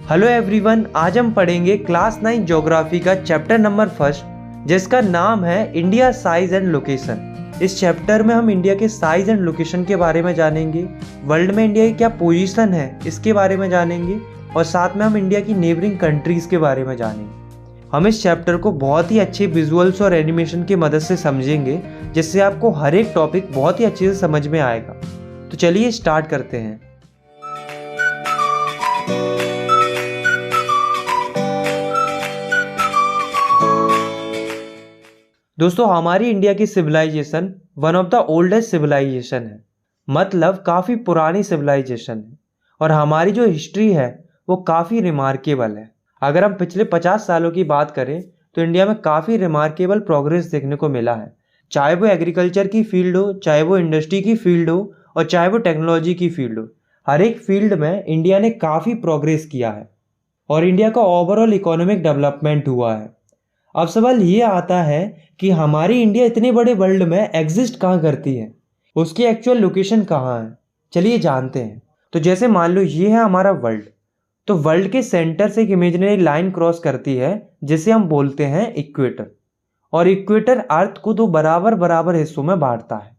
Hello everyone, आज हम पढ़ेंगे क्लास 9 ज्योग्राफी का चैप्टर नंबर 1 जिसका नाम है इंडिया साइज एंड लोकेशन। इस चैप्टर में हम इंडिया के साइज एंड लोकेशन के बारे में जानेंगे, वर्ल्ड में इंडिया की क्या पोजीशन है इसके बारे में जानेंगे और साथ में हम इंडिया की नेबरिंग कंट्रीज़ के बारे में जानेंगे। हम इस चैप्टर को बहुत ही अच्छे विजुअल्स और एनिमेशन की मदद से समझेंगे जिससे आपको हर एक टॉपिक बहुत ही अच्छे से समझ में आएगा। तो चलिए स्टार्ट करते हैं। दोस्तों, हमारी इंडिया की civilisation one of the oldest civilisation है, मतलब काफ़ी पुरानी सिविलाइजेशन है और हमारी जो हिस्ट्री है वो काफ़ी रिमार्केबल है। अगर हम पिछले 50 सालों की बात करें तो इंडिया में काफ़ी रिमार्केबल प्रोग्रेस देखने को मिला है, चाहे वो एग्रीकल्चर की फील्ड हो, चाहे वो इंडस्ट्री की फील्ड हो और चाहे वो टेक्नोलॉजी की फील्ड हो। हर एक फील्ड में इंडिया ने काफ़ी प्रोग्रेस किया है और इंडिया का ओवरऑल इकोनॉमिक डेवलपमेंट हुआ है। अब सवाल ये आता है कि हमारी इंडिया इतने बड़े वर्ल्ड में एग्जिस्ट कहाँ करती है, उसकी एक्चुअल लोकेशन कहाँ है, चलिए जानते हैं। तो जैसे मान लो ये है हमारा वर्ल्ड, तो वर्ल्ड के सेंटर से एक इमेजिनरी लाइन क्रॉस करती है जिसे हम बोलते हैं इक्वेटर, और इक्वेटर अर्थ को दो बराबर बराबर हिस्सों में बांटता है।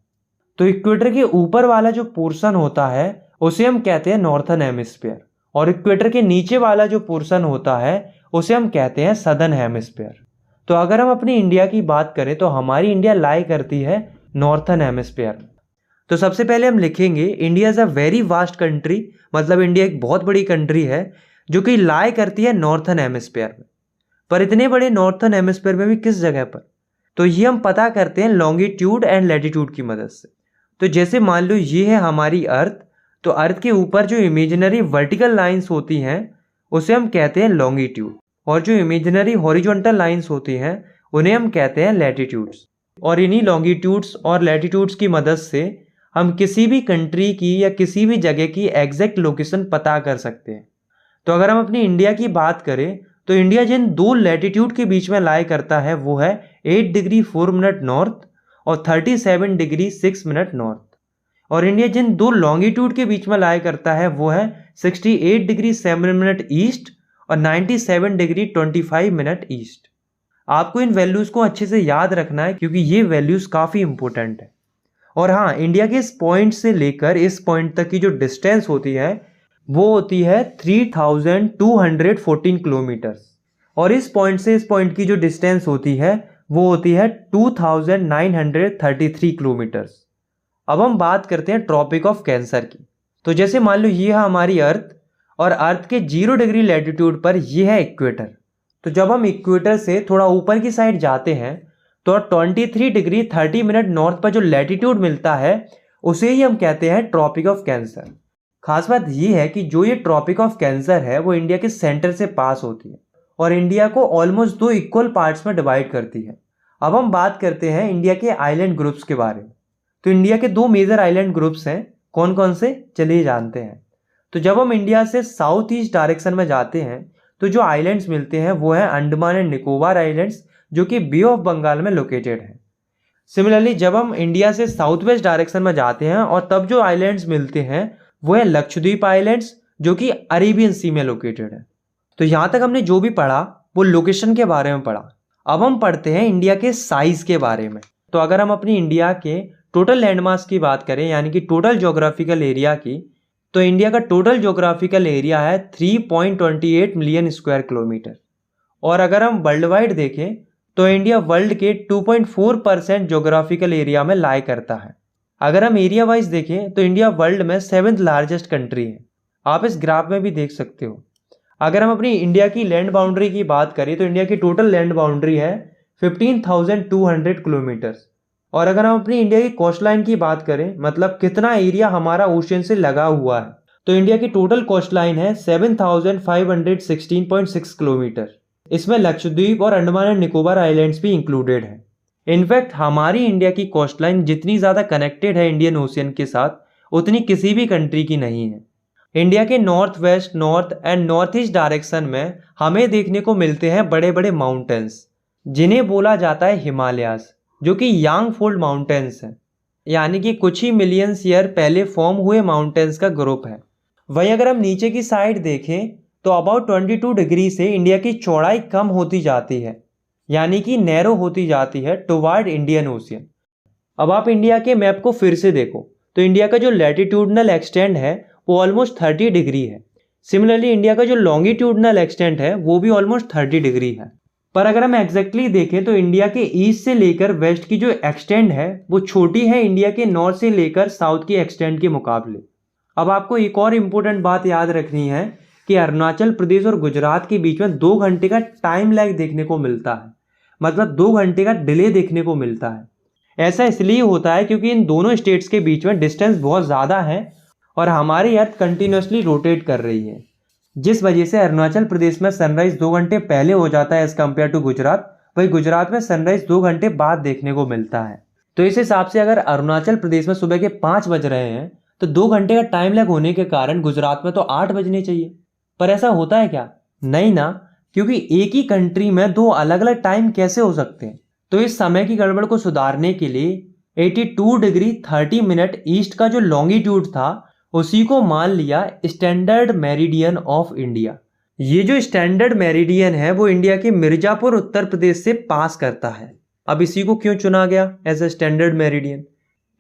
तो इक्वेटर के ऊपर वाला जो पोर्शन होता है उसे हम कहते हैं नॉर्थर्न हेमिस्फीयर और इक्वेटर के नीचे वाला जो पोर्शन होता है उसे हम कहते हैं सदर्न हेमिस्फीयर। तो अगर हम अपनी इंडिया की बात करें तो हमारी इंडिया लाई करती है नॉर्थर्न हेमिस्फीयर। तो सबसे पहले हम लिखेंगे India is a very vast country, मतलब इंडिया एक बहुत बड़ी कंट्री है जो कि लाई करती है नॉर्थर्न हेमिस्फीयर में। पर इतने बड़े नॉर्थर्न हेमिस्फीयर में भी किस जगह पर, तो ये हम पता करते हैं लॉन्गिट्यूड एंड लैटिट्यूड की मदद से। तो जैसे मान लो ये है हमारी अर्थ, तो अर्थ के ऊपर जो इमेजिनरी वर्टिकल लाइन्स होती हैं उसे हम कहते हैं लॉन्गिट्यूड, और जो इमेजिनरी हॉरिजॉन्टल लाइंस होती हैं उन्हें हम कहते हैं लैटिट्यूड्स। और इन्हीं लॉन्गिट्यूड्स और लैटिट्यूड्स की मदद से हम किसी भी कंट्री की या किसी भी जगह की एग्जैक्ट लोकेशन पता कर सकते हैं। तो अगर हम अपनी इंडिया की बात करें तो इंडिया जिन दो लैटिट्यूड के बीच में लाई करता है वो है 8 डिग्री 4 मिनट नॉर्थ और 37 डिग्री 6 मिनट नॉर्थ, और इंडिया जिन दो लॉन्गिट्यूड के बीच में लाई करता है वो है 68 डिग्री 7 मिनट ईस्ट और 97 डिग्री 25 मिनट ईस्ट। आपको इन वैल्यूज़ को अच्छे से याद रखना है क्योंकि ये वैल्यूज़ काफ़ी इंपॉर्टेंट है। और हाँ, इंडिया के इस पॉइंट से लेकर इस पॉइंट तक की जो डिस्टेंस होती है वो होती है 3214 किलोमीटर्स, और इस पॉइंट से इस पॉइंट की जो डिस्टेंस होती है वो होती है 2933 किलोमीटर्स। अब हम बात करते हैं ट्रॉपिक ऑफ कैंसर की। तो जैसे मान लो ये है हमारी अर्थ और अर्थ के 0 डिग्री लैटिट्यूड पर यह है इक्वेटर। तो जब हम इक्वेटर से थोड़ा ऊपर की साइड जाते हैं तो 23 डिग्री 30 मिनट नॉर्थ पर जो लैटिट्यूड मिलता है उसे ही हम कहते हैं ट्रॉपिक ऑफ कैंसर। खास बात यह है कि जो ये ट्रॉपिक ऑफ कैंसर है वो इंडिया के सेंटर से पास होती है और इंडिया को ऑलमोस्ट 2 इक्वल पार्ट्स में डिवाइड करती है। अब हम बात करते हैं इंडिया के आइलैंड ग्रुप्स के बारे में। तो इंडिया के 2 मेजर आइलैंड ग्रुप्स हैं, कौन कौन से, चलिए जानते हैं। तो जब हम इंडिया से साउथ ईस्ट डायरेक्शन में जाते हैं तो जो आइलैंड्स मिलते हैं वो है अंडमान एंड निकोबार आइलैंड्स जो कि बे ऑफ बंगाल में लोकेटेड है। सिमिलरली जब हम इंडिया से साउथ वेस्ट डायरेक्शन में जाते हैं और तब जो आइलैंड्स मिलते हैं वो है लक्षद्वीप आइलैंड्स जो कि अरेबियन सी में लोकेटेड है। तो यहाँ तक हमने जो भी पढ़ा वो लोकेशन के बारे में पढ़ा। अब हम पढ़ते हैं इंडिया के साइज के बारे में। तो अगर हम अपनी इंडिया के टोटल लैंडमास की बात करें यानी कि टोटल ज्योग्राफिकल एरिया की, तो इंडिया का टोटल ज्योग्राफिकल एरिया है 3.28 मिलियन स्क्वायर किलोमीटर। और अगर हम वर्ल्ड वाइड देखें तो इंडिया वर्ल्ड के 2.4% ज्योग्राफिकल एरिया में लाई करता है। अगर हम एरिया वाइज देखें तो इंडिया वर्ल्ड में 7th लार्जेस्ट कंट्री है, आप इस ग्राफ में भी देख सकते हो। अगर हम अपनी इंडिया की लैंड बाउंड्री की बात करें तो इंडिया की टोटल लैंड बाउंड्री है 15,200 किलोमीटर्स। और अगर हम अपनी इंडिया की कोस्ट लाइन की बात करें, मतलब कितना एरिया हमारा ओशन से लगा हुआ है, तो इंडिया की टोटल कोस्ट लाइन है 7,516.6 किलोमीटर। इसमें लक्षद्वीप और अंडमान एंड निकोबार आइलैंड्स भी इंक्लूडेड है। इनफैक्ट हमारी इंडिया की कोस्ट लाइन जितनी ज़्यादा कनेक्टेड है इंडियन ओशियन के साथ उतनी किसी भी कंट्री की नहीं है। इंडिया के north west, north and north east direction में हमें देखने को मिलते हैं बड़े बड़े माउंटेन्स जिन्हें बोला जाता है हिमालयाज, जो कि यांग फोल्ड माउंटेन्स हैं, यानी कि कुछ ही मिलियंस ईयर पहले फॉर्म हुए माउंटेन्स का ग्रुप है। वहीं अगर हम नीचे की साइड देखें तो अबाउट 22 डिग्री से इंडिया की चौड़ाई कम होती जाती है, यानी कि नैरो होती जाती है टुवर्ड इंडियन ओशियन। अब आप इंडिया के मैप को फिर से देखो तो इंडिया का जो लैटिट्यूडनल एक्सटेंट है वो ऑलमोस्ट 30 डिग्री है। सिमिलरली इंडिया का जो लॉन्गिट्यूडनल एक्सटेंट है वो भी ऑलमोस्ट 30 डिग्री है। पर अगर हम एग्जैक्टली देखें तो इंडिया के ईस्ट से लेकर वेस्ट की जो एक्सटेंट है वो छोटी है इंडिया के नॉर्थ से लेकर साउथ की एक्सटेंट के मुकाबले। अब आपको एक और इम्पोर्टेंट बात याद रखनी है कि अरुणाचल प्रदेश और गुजरात के बीच में 2 घंटे का टाइम लैग देखने को मिलता है, मतलब 2 घंटे का डिले देखने को मिलता है। ऐसा इसलिए होता है क्योंकि इन दोनों स्टेट्स के बीच में डिस्टेंस बहुत ज़्यादा है और हमारी अर्थ कंटिन्यूसली रोटेट कर रही है, जिस वजह से अरुणाचल प्रदेश में सनराइज 2 घंटे पहले हो जाता है एज कम्पेयर टू गुजरात, वही गुजरात में सनराइज 2 घंटे बाद देखने को मिलता है। तो इस हिसाब से अगर अरुणाचल प्रदेश में सुबह के 5 बज रहे हैं तो 2 घंटे का टाइम लैग होने के कारण गुजरात में तो 8 बजने चाहिए। पर ऐसा होता है क्या? नहीं ना, क्योंकि एक ही कंट्री में 2 अलग अलग टाइम कैसे हो सकते हैं। तो इस समय की गड़बड़ को सुधारने के लिए 82 डिग्री 30 मिनट ईस्ट का जो लॉन्गिट्यूड था उसी को मान लिया स्टैंडर्ड मेरिडियन ऑफ इंडिया। ये जो स्टैंडर्ड मेरिडियन है वो इंडिया के मिर्जापुर उत्तर प्रदेश से पास करता है। अब इसी को क्यों चुना गया एज ए स्टैंडर्ड मेरिडियन?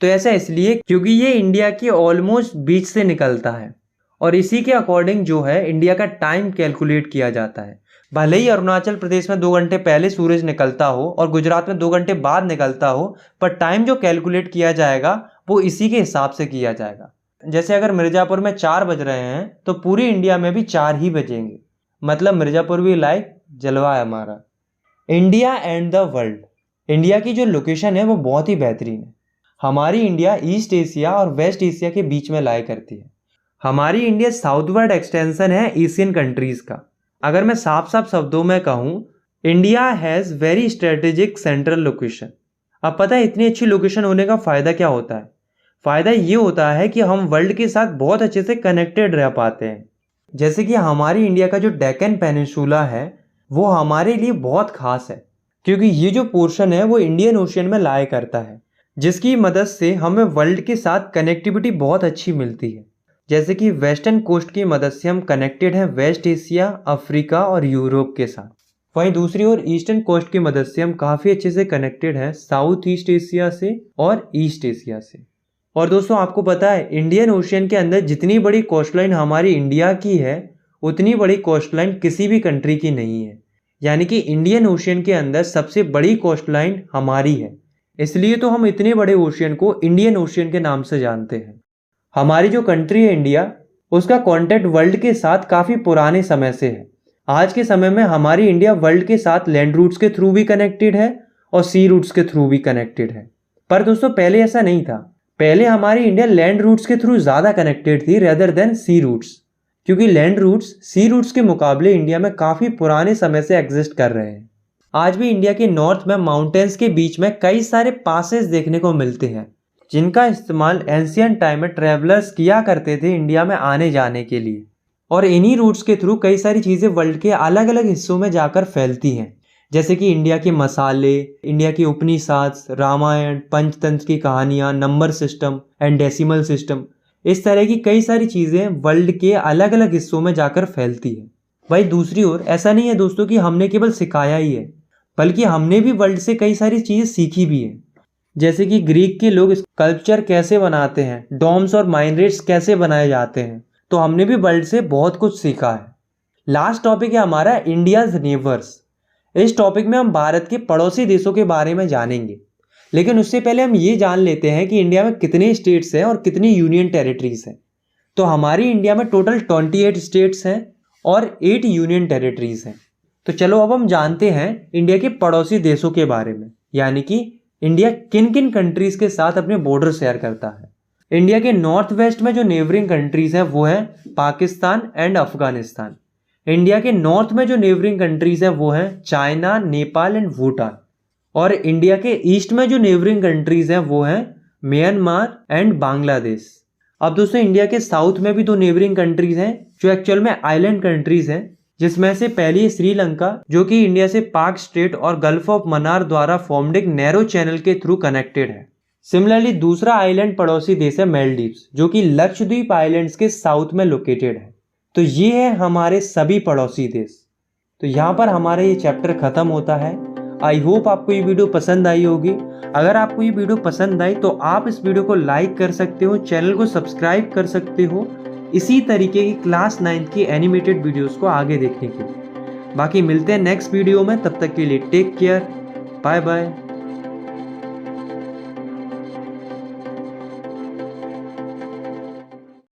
तो ऐसा इसलिए क्योंकि ये इंडिया के ऑलमोस्ट बीच से निकलता है और इसी के अकॉर्डिंग जो है इंडिया का टाइम कैलकुलेट किया जाता है। भले ही अरुणाचल प्रदेश में 2 घंटे पहले सूरज निकलता हो और गुजरात में 2 घंटे बाद निकलता हो, पर टाइम जो कैलकुलेट किया जाएगा वो इसी के हिसाब से किया जाएगा। जैसे अगर मिर्जापुर में 4 बज रहे हैं तो पूरी इंडिया में भी 4 ही बजेंगे, मतलब मिर्जापुर भी लाइक जलवा है हमारा। India and the world, India की जो लोकेशन है वो बहुत ही बेहतरीन है। हमारी इंडिया ईस्ट एशिया और वेस्ट एशिया के बीच में लाई करती है। हमारी इंडिया साउथवर्ड एक्सटेंशन है एशियन कंट्रीज का। अगर मैं साफ साफ शब्दों में कहूँ, India has very strategic central location. अब पता है इतनी अच्छी लोकेशन होने का फ़ायदा क्या होता है? फ़ायदा ये होता है कि हम वर्ल्ड के साथ बहुत अच्छे से कनेक्टेड रह पाते हैं। जैसे कि हमारी इंडिया का जो डेक्कन पेनिनसुला है वो हमारे लिए बहुत खास है, क्योंकि ये जो पोर्शन है वो इंडियन ओशियन में लाया करता है, जिसकी मदद से हमें वर्ल्ड के साथ कनेक्टिविटी बहुत अच्छी मिलती है। जैसे कि वेस्टर्न कोस्ट की मदद से हम कनेक्टेड हैं वेस्ट एशिया, अफ्रीका और यूरोप के साथ। वहीं दूसरी ओर ईस्टर्न कोस्ट की मदद से हम काफ़ी अच्छे से कनेक्टेड हैं साउथ ईस्ट एशिया से और ईस्ट एशिया से। और दोस्तों आपको पता है इंडियन ओशियन के अंदर जितनी बड़ी कोस्टलाइन हमारी इंडिया की है उतनी बड़ी कोस्टलाइन किसी भी कंट्री की नहीं है। यानी कि इंडियन ओशियन के अंदर सबसे बड़ी कोस्टलाइन हमारी है, इसलिए तो हम इतने बड़े ओशियन को इंडियन ओशियन के नाम से जानते हैं। हमारी जो कंट्री है इंडिया, उसका कॉन्टैक्ट वर्ल्ड के साथ काफ़ी पुराने समय से है। आज के समय में हमारी इंडिया वर्ल्ड के साथ लैंड रूट्स के थ्रू भी कनेक्टेड है और सी रूट्स के थ्रू भी कनेक्टेड है। पर दोस्तों पहले ऐसा नहीं था। पहले हमारी इंडिया लैंड रूट्स के थ्रू ज़्यादा कनेक्टेड थी रेदर देन सी रूट्स, क्योंकि लैंड रूट्स सी रूट्स के मुकाबले इंडिया में काफ़ी पुराने समय से एग्जिस्ट कर रहे हैं। आज भी इंडिया के नॉर्थ में माउंटेन्स के बीच में कई सारे पासेस देखने को मिलते हैं, जिनका इस्तेमाल एंशियंट टाइम में ट्रैवलर्स किया करते थे इंडिया में आने जाने के लिए। और इन्हीं रूट्स के थ्रू कई सारी चीज़ें वर्ल्ड के अलग अलग हिस्सों में जाकर फैलती हैं, जैसे कि इंडिया के मसाले, इंडिया की उपनिषद, रामायण, पंचतंत्र की कहानियाँ, number system and decimal system, इस तरह की कई सारी चीज़ें वर्ल्ड के अलग अलग हिस्सों में जाकर फैलती है। भाई दूसरी ओर ऐसा नहीं है दोस्तों कि हमने केवल सिखाया ही है, बल्कि हमने भी वर्ल्ड से कई सारी चीज़ें सीखी भी हैं। जैसे कि ग्रीक के लोग स्कल्पचर कैसे बनाते हैं, डोम्स और माइनरेट्स कैसे बनाए जाते हैं, तो हमने भी वर्ल्ड से बहुत कुछ सीखा है। लास्ट टॉपिक है हमारा इंडियाज़ नेबर्स। इस टॉपिक में हम भारत के पड़ोसी देशों के बारे में जानेंगे, लेकिन उससे पहले हम ये जान लेते हैं कि इंडिया में कितने स्टेट्स हैं और कितनी यूनियन टेरिटरीज हैं। तो हमारी इंडिया में टोटल 28 स्टेट्स हैं और 8 यूनियन टेरिटरीज हैं। तो चलो अब हम जानते हैं इंडिया के पड़ोसी देशों के बारे में, यानी कि इंडिया किन किन कंट्रीज के साथ अपने बॉर्डर शेयर करता है। इंडिया के नॉर्थ वेस्ट में जो नेबरिंग कंट्रीज हैं वो है पाकिस्तान एंड अफगानिस्तान। इंडिया के नॉर्थ में जो नेबरिंग कंट्रीज हैं वो हैं चाइना, नेपाल एंड भूटान। और इंडिया के ईस्ट में जो नेबरिंग कंट्रीज हैं वो हैं म्यांमार एंड बांग्लादेश। अब दोस्तों इंडिया के साउथ में भी 2 नेबरिंग कंट्रीज हैं जो एक्चुअल में आइलैंड कंट्रीज हैं, जिसमें से पहली है श्रीलंका, जो कि इंडिया से पाक स्ट्रेट और गल्फ ऑफ मन्नार द्वारा फॉर्म्ड एक नैरो चैनल के थ्रू कनेक्टेड है। सिमिलरली दूसरा आइलैंड पड़ोसी देश है मालदीव्स, जो कि लक्षद्वीप आइलैंड्स के साउथ में लोकेटेड है। तो ये है हमारे सभी पड़ोसी देश। तो यहाँ पर हमारा ये चैप्टर ख़त्म होता है। आई होप आपको ये वीडियो पसंद आई होगी। अगर आपको ये वीडियो पसंद आई तो आप इस वीडियो को लाइक कर सकते हो, चैनल को सब्सक्राइब कर सकते हो इसी तरीके की क्लास 9 की एनिमेटेड वीडियोस को आगे देखने के लिए। बाकी मिलते हैं नेक्स्ट वीडियो में, तब तक के लिए टेक केयर, बाय बाय।